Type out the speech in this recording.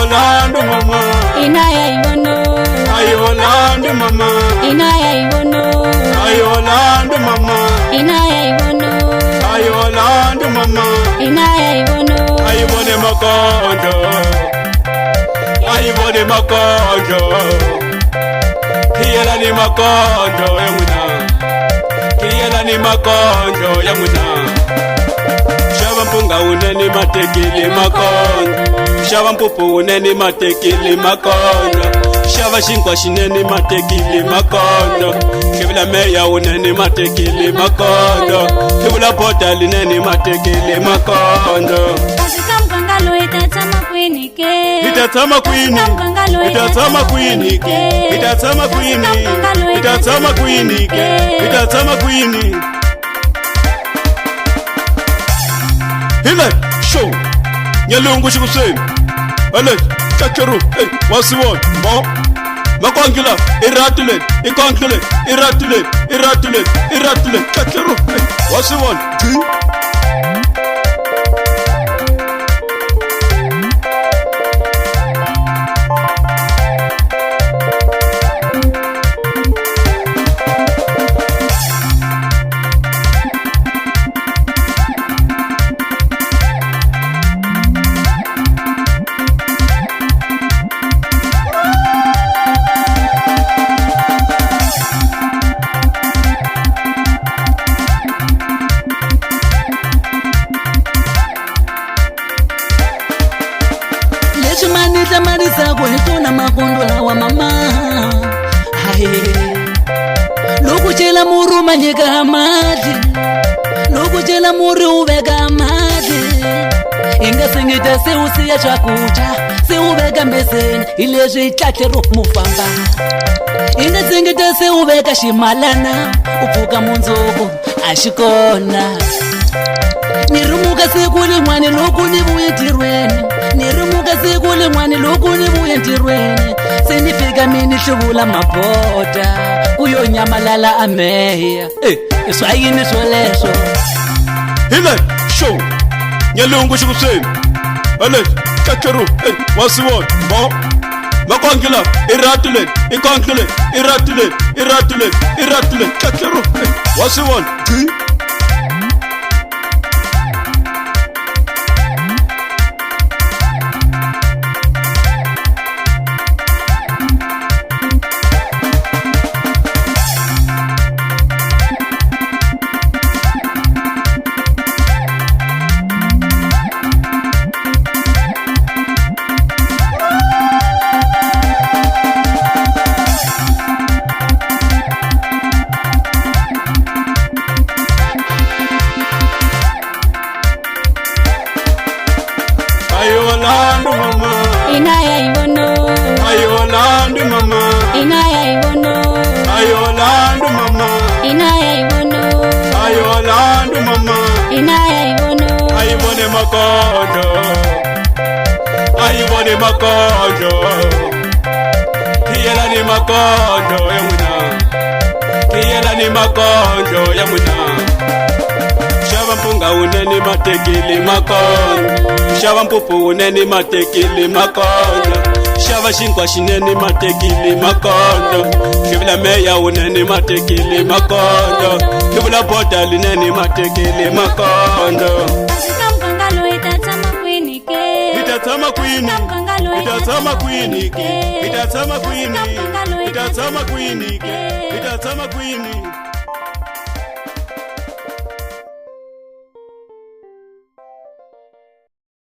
Ayiwolandu mama inaya ibono Ayiwolandu mama inaya ibono Ayiwolandu mama inaya ibono Ayiwolandu mama inaya ibono Ayibone makonjo Ayibone makonjo Kiyela ni makonjo yamuna Kiyela ni makonjo yamuna Shava mpunga uneni matekili makonjo Shava mpupu uneni matekili makonjo Shava shinkwa shineni matekili makonjo Kibla meya uneni matekili makonjo Kibla potali neni matekili makonjo Mkangalo itatama kwinike Itatama kwini Itatama kwinike Itatama kwini Itatama kwinike Itatama kwini Hile show Nyalungu shikuseni Ale Chacharu Wasiwon Mo Makwangila Iratule Ikankile Iratule Iratule Iratule Chacharu Wasiwon Manita marisa kuhituna makundula wa mama Aye Lukuchela muru manyika hamadi Lukuchela muru uveka hamadi Inga singita siusi ya chakucha Si uveka mbeseni Ilezi itatero mufamba Inga singita si uveka shimalana Upuka munzuku ashikona Nirumuka sikuli mwani luku nibuyitirweni Nirumuka sikuli mwani luku nibuyitirweni Sinifika mini shuvula mabota Uyo nyamalala ameya Iswayini swelesho Hile show Nyalungu shikuseni Ale Chacharu Wasiwon Mo Makwangila Iratule Ikankile Iratule Iratule Iratule Chacharu Wasiwon Ayiwolandu mama inaya ibono Ayiwolandu mama inaya ibono Ayiwolandu mama inaya ibono Ayiwolandu mama inaya ibono Ayibone makonjo Ayibone makonjo Kiyela ni makonjo yamuna Kiyela ni makonjo yamuna Shava mpunga uneni matekili makonjo Shava mpupu uneni matekili makonjo Shava shinkwa shineni matekili makonjo Kibla meya uneni matekili makonjo Kibla potali neni matekili makonjo Mkangalo itatama kwinike Itatama kwini Itatama kwinike Itatama kwini Itatama kwinike Itatama kwini